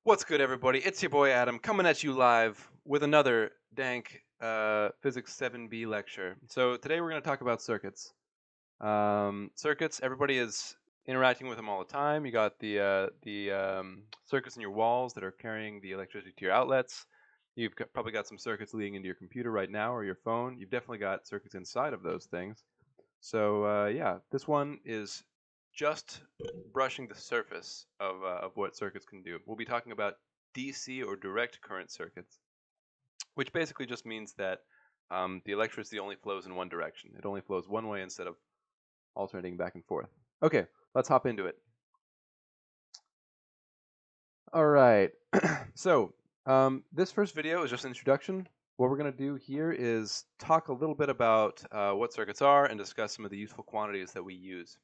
What's good, everybody? It's your boy Adam coming at you live with another dank Physics 7B lecture. So today we're going to talk about circuits. Circuits, everybody is interacting with them all the time. You got the circuits in your walls that are carrying the electricity to your outlets. You've probably got some circuits leading into your computer right now or your phone. You've definitely got circuits inside of those things. So yeah, this one is just brushing the surface of what circuits can do. We'll be talking about DC or direct current circuits, which basically just means that the electricity only flows in one direction. It only flows one way instead of alternating back and forth. Okay, let's hop into it. All right. So this first video is just an introduction. What we're going to do here is talk a little bit about what circuits are and discuss some of the useful quantities that we use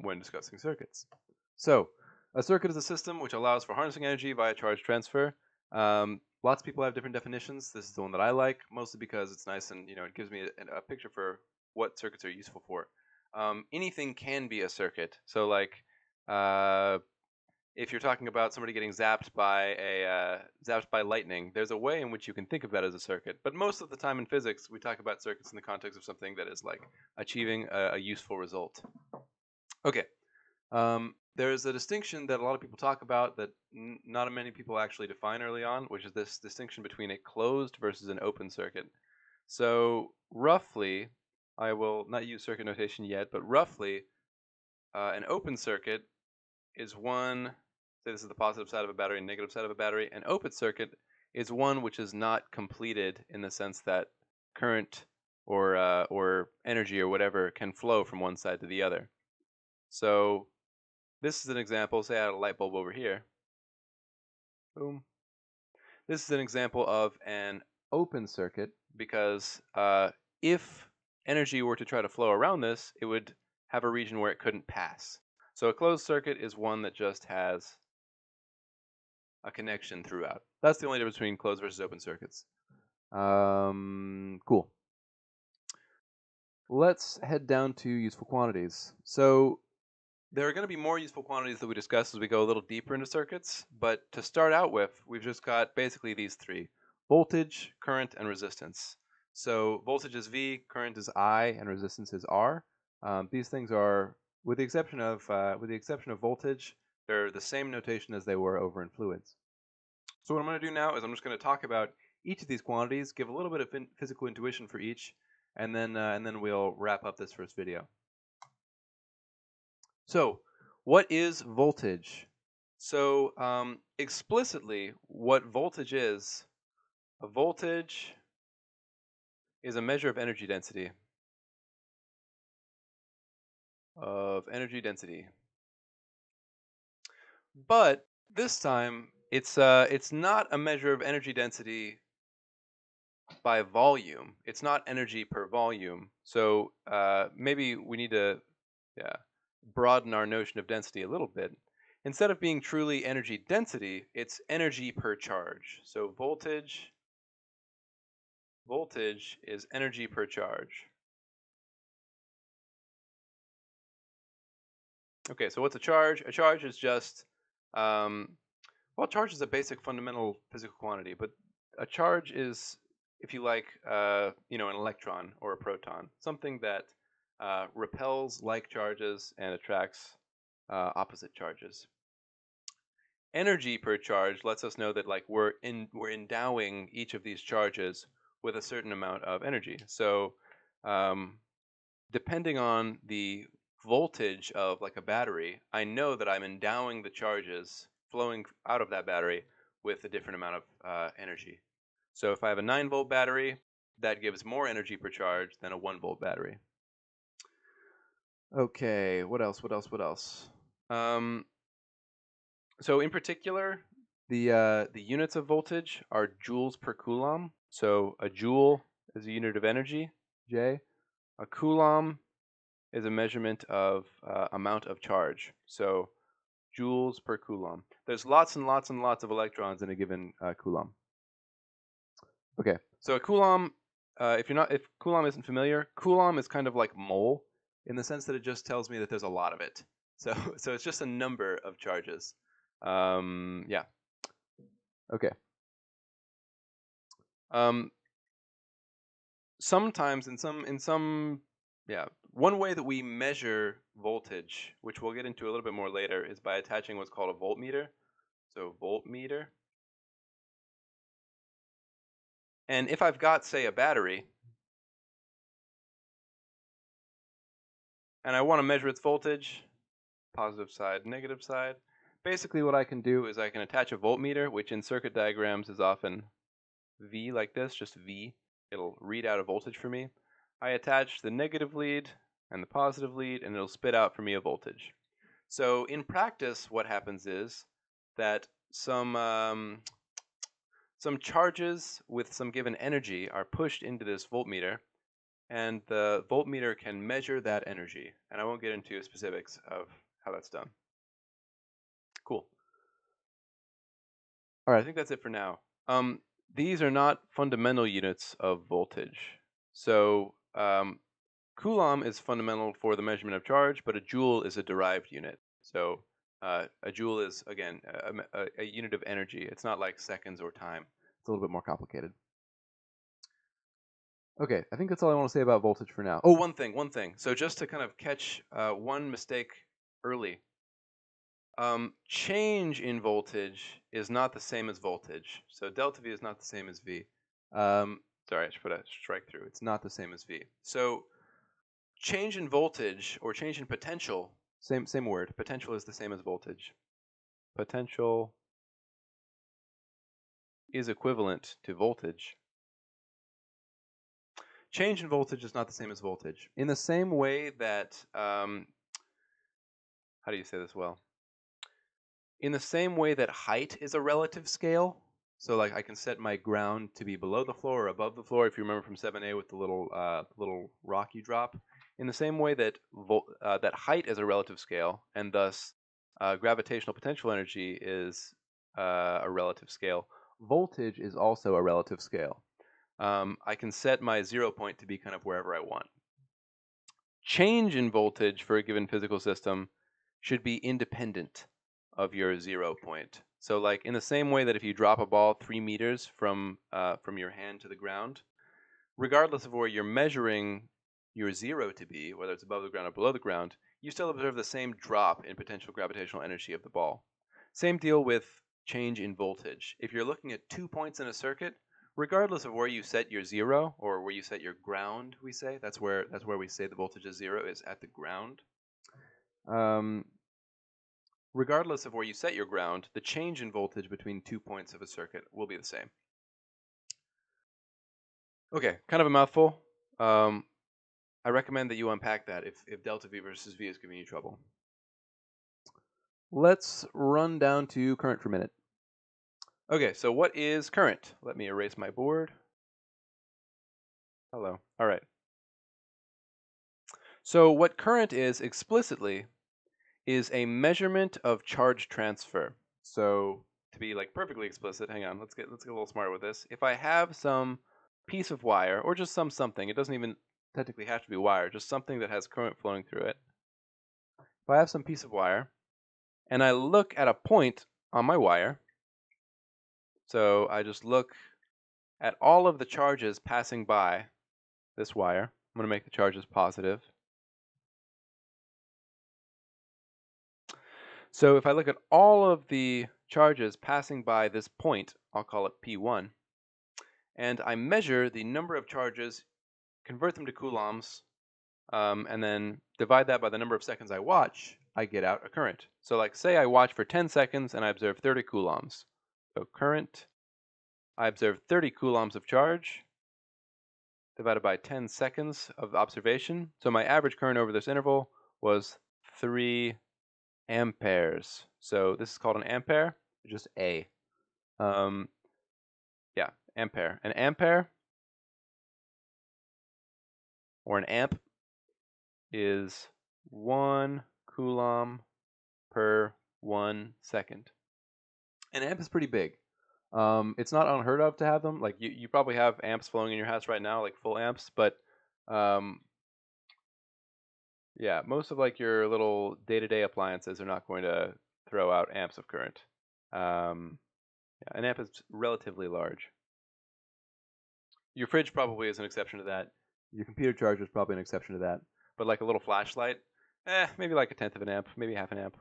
when discussing circuits. So, a circuit is a system which allows for harnessing energy via charge transfer. Lots of people have different definitions. This is the one that I like, mostly because it's nice and it gives me a picture for what circuits are useful for. Anything can be a circuit. So, like, if you're talking about somebody getting zapped by lightning, there's a way in which you can think of that as a circuit. But most of the time in physics, we talk about circuits in the context of something that is like achieving a useful result. Okay. There's a distinction that a lot of people talk about that not many people actually define early on, which is this distinction between a closed versus an open circuit. So roughly, I will not use circuit notation yet, but roughly, an open circuit is one, say this is the positive side of a battery and negative side of a battery. An open circuit is one which is not completed in the sense that current or energy or whatever can flow from one side to the other. So this is an example. Say I had a light bulb over here. Boom. This is an example of an open circuit because if energy were to try to flow around this, it would have a region where it couldn't pass. So a closed circuit is one that just has a connection throughout. That's the only difference between closed versus open circuits. Cool. Let's head down to useful quantities. So there are going to be more useful quantities that we discuss as we go a little deeper into circuits, but to start out with, we've just got basically these three: voltage, current, and resistance. So voltage is V, current is I, and resistance is R. These things are, with the exception of voltage, they're the same notation as they were over in fluids. So what I'm going to do now is I'm just going to talk about each of these quantities, give a little bit of physical intuition for each, and then we'll wrap up this first video. So, what is voltage? So, explicitly, what voltage is, a voltage is a measure of energy density. But this time, it's not a measure of energy density by volume. It's not energy per volume. So maybe we need to broaden our notion of density a little bit. Instead of being truly energy density, it's energy per charge. So voltage is energy per charge. Okay, so what's a charge? A charge is just, well, charge is a basic fundamental physical quantity, but a charge is, if you like, an electron or a proton, something that repels like charges and attracts opposite charges. Energy per charge lets us know that like we're endowing each of these charges with a certain amount of energy. So depending on the voltage of like a battery, I know that I'm endowing the charges flowing out of that battery with a different amount of energy. So if I have a 9-volt battery, that gives more energy per charge than a 1-volt battery. Okay, what else? So in particular, the units of voltage are joules per coulomb. So a joule is a unit of energy, J. A coulomb is a measurement of amount of charge. So joules per coulomb. There's lots and lots and lots of electrons in a given coulomb. Okay, so a coulomb, if coulomb isn't familiar, coulomb is kind of like mole in the sense that it just tells me that there's a lot of it. So it's just a number of charges. Yeah. Okay. Sometimes in some yeah, one way that we measure voltage, which we'll get into a little bit more later, is by attaching what's called a voltmeter. So voltmeter. And if I've got, say, a battery, and I want to measure its voltage, positive side, negative side, basically what I can do is I can attach a voltmeter, which in circuit diagrams is often V like this, just V. It'll read out a voltage for me. I attach the negative lead and the positive lead, and it'll spit out for me a voltage. So in practice, what happens is that some charges with some given energy are pushed into this voltmeter, and the voltmeter can measure that energy. And I won't get into specifics of how that's done. Cool. All right, I think that's it for now. These are not fundamental units of voltage. So Coulomb is fundamental for the measurement of charge, but a joule is a derived unit. So a joule is, again, a unit of energy. It's not like seconds or time. It's a little bit more complicated. Okay, I think that's all I want to say about voltage for now. Oh, one thing. So just to kind of catch one mistake early, change in voltage is not the same as voltage. So delta V is not the same as V. Sorry, I should put a strike through. It's not the same as V. So change in voltage or change in potential, same word. Potential is the same as voltage. Potential is equivalent to voltage. Change in voltage is not the same as voltage. In the same way that, how do you say this well? In the same way that height is a relative scale, so like I can set my ground to be below the floor or above the floor, if you remember from 7a with the little rock you drop. In the same way that that height is a relative scale, and thus gravitational potential energy is a relative scale, voltage is also a relative scale. I can set my 0 point to be kind of wherever I want. Change in voltage for a given physical system should be independent of your 0 point. So like in the same way that if you drop a ball 3 meters from your hand to the ground, regardless of where you're measuring your 0 to be, whether it's above the ground or below the ground, you still observe the same drop in potential gravitational energy of the ball. Same deal with change in voltage. If you're looking at 2 points in a circuit, regardless of where you set your 0 or where you set your ground, we say that's where we say the voltage is 0 is at the ground. Regardless of where you set your ground, the change in voltage between 2 points of a circuit will be the same. Okay, kind of a mouthful. I recommend that you unpack that if delta V versus V is giving you trouble. Let's run down to current for a minute. Okay, so what is current? Let me erase my board. Hello. All right. So what current is explicitly is a measurement of charge transfer. So to be like perfectly explicit, hang on, let's get a little smarter with this. If I have some piece of wire or just something, it doesn't even technically have to be wire, just something that has current flowing through it. If I have some piece of wire and I look at a point on my wire, so I just look at all of the charges passing by this wire. I'm going to make the charges positive. So if I look at all of the charges passing by this point, I'll call it P1, and I measure the number of charges, convert them to coulombs, and then divide that by the number of seconds I watch, I get out a current. So like say I watch for 10 seconds and I observe 30 coulombs. So current, I observe 30 coulombs of charge divided by 10 seconds of observation. So my average current over this interval was 3 amperes. So this is called an ampere, just A. Yeah, ampere. An ampere or an amp is 1 coulomb per 1 second. An amp is pretty big. It's not unheard of to have them. Like you probably have amps flowing in your house right now, like full amps, but yeah, most of like your little day-to-day appliances are not going to throw out amps of current. Yeah, an amp is relatively large. Your fridge probably is an exception to that. Your computer charger is probably an exception to that. But like a little flashlight, maybe like a tenth of an amp, maybe half an amp.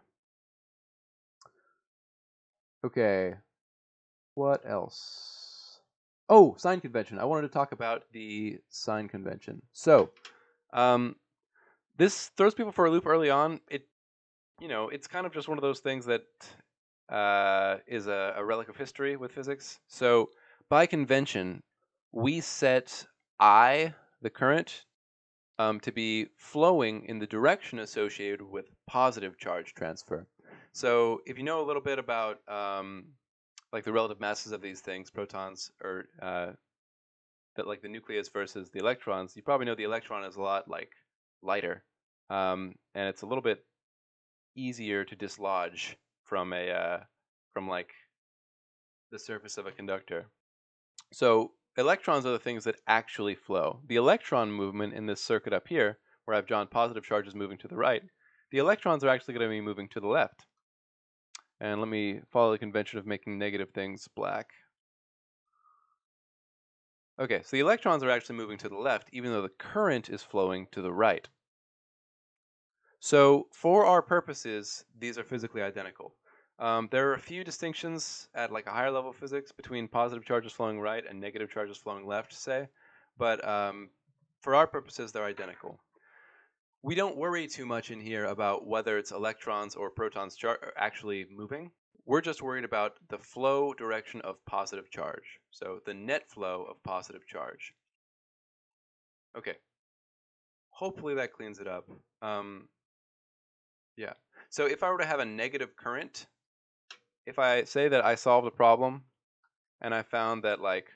Okay, what else? Oh, sign convention. I wanted to talk about the sign convention. So, this throws people for a loop early on. It's kind of just one of those things that is a relic of history with physics. So, by convention, we set I, the current, to be flowing in the direction associated with positive charge transfer. So, if you know a little bit about like the relative masses of these things, protons, or that like the nucleus versus the electrons, you probably know the electron is a lot like lighter, and it's a little bit easier to dislodge from from like the surface of a conductor. So electrons are the things that actually flow. The electron movement in this circuit up here, where I've drawn positive charges moving to the right, the electrons are actually going to be moving to the left. And let me follow the convention of making negative things black. Okay, so the electrons are actually moving to the left, even though the current is flowing to the right. So for our purposes, these are physically identical. There are a few distinctions at like a higher level of physics between positive charges flowing right and negative charges flowing left, say, but for our purposes, they're identical. We don't worry too much in here about whether it's electrons or protons actually moving. We're just worried about the flow direction of positive charge, so the net flow of positive charge. Okay, hopefully that cleans it up. Yeah. So if I were to have a negative current, if I say that I solved a problem and I found that like,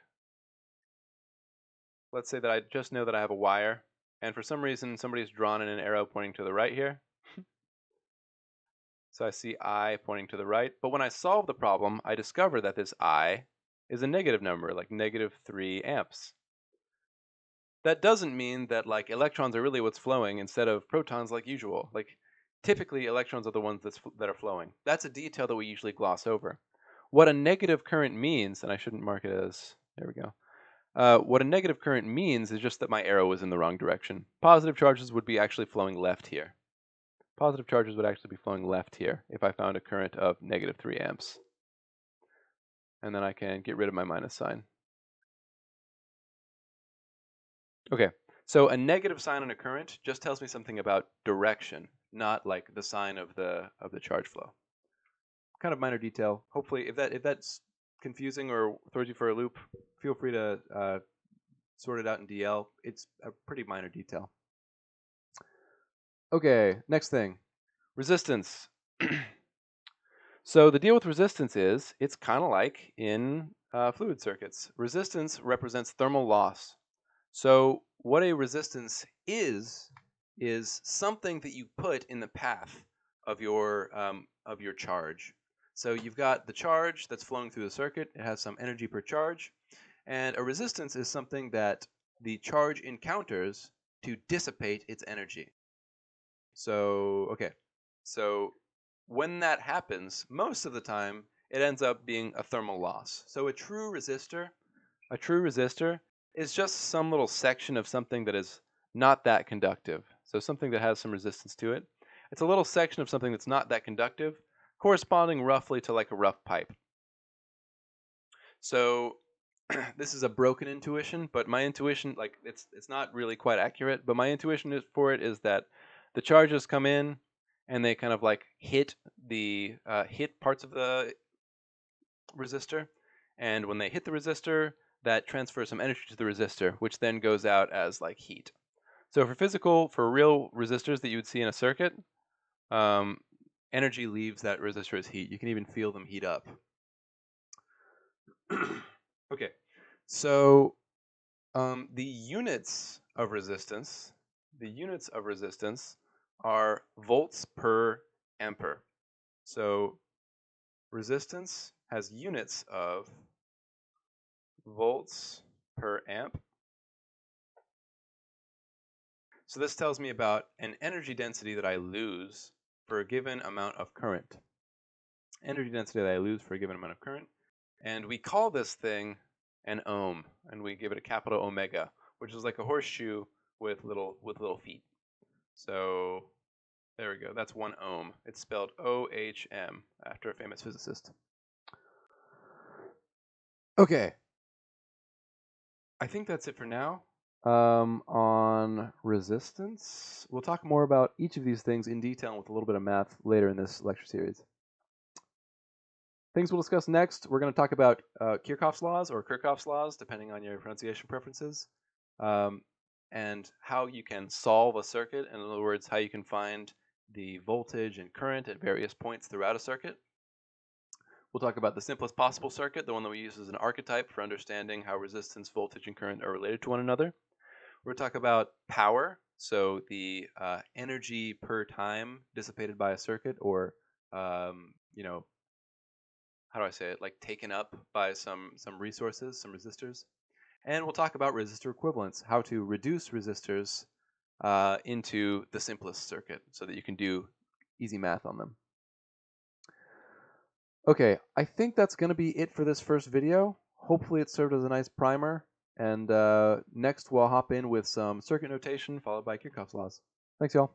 let's say that I just know that I have a wire and for some reason somebody's drawn in an arrow pointing to the right here. So I see I pointing to the right. But when I solve the problem, I discover that this I is a negative number, like -3 amps. That doesn't mean that like electrons are really what's flowing instead of protons like usual. Like typically electrons are the ones that are flowing. That's a detail that we usually gloss over. What a negative current means, and I shouldn't mark it as, there we go. What a negative current means is just that my arrow was in the wrong direction. Positive charges would be actually flowing left here. Positive charges would actually be flowing left here if I found a current of -3 amps. And then I can get rid of my minus sign. Okay, so a negative sign on a current just tells me something about direction, not like the sign of the charge flow. Kind of minor detail. Hopefully, if that's confusing or throws you for a loop, feel free to sort it out in DL. It's a pretty minor detail. Okay, next thing, resistance. So the deal with resistance is it's kind of like in fluid circuits. Resistance represents thermal loss. So what a resistance is something that you put in the path of your charge. So you've got the charge that's flowing through the circuit. It has some energy per charge, and a resistance is something that the charge encounters to dissipate its energy. So okay, so when that happens, most of the time it ends up being a thermal loss. So a true resistor is just some little section of something that is not that conductive. So something that has some resistance to it. It's a little section of something that's not that conductive, corresponding roughly to like a rough pipe. So this is a broken intuition, but my intuition, like it's not really quite accurate, but my intuition for it is that the charges come in and they kind of like hit parts of the resistor, and when they hit the resistor, that transfers some energy to the resistor, which then goes out as like heat. So for real resistors that you would see in a circuit, energy leaves that resistor as heat. You can even feel them heat up. Okay, so the units of resistance are volts per ampere. So resistance has units of volts per amp. So this tells me about an energy density that I lose for a given amount of current. energy density that I lose for a given amount of current. And we call this thing an ohm, and we give it a capital omega, which is like a horseshoe with little feet. So there we go. That's 1 ohm. It's spelled OHM after a famous physicist. Okay. I think that's it for now. On resistance, we'll talk more about each of these things in detail and with a little bit of math later in this lecture series. Things we'll discuss next, we're going to talk about Kirchhoff's laws or Kirchhoff's laws, depending on your pronunciation preferences, and how you can solve a circuit. In other words, how you can find the voltage and current at various points throughout a circuit. We'll talk about the simplest possible circuit, the one that we use as an archetype for understanding how resistance, voltage, and current are related to one another. We're going to talk about power, so the energy per time dissipated by a circuit, or you know, how do I say it? Like taken up by some resources, some resistors. And we'll talk about resistor equivalence, how to reduce resistors into the simplest circuit so that you can do easy math on them. Okay, I think that's going to be it for this first video. Hopefully it served as a nice primer. And next we'll hop in with some circuit notation followed by Kirchhoff's laws. Thanks, y'all.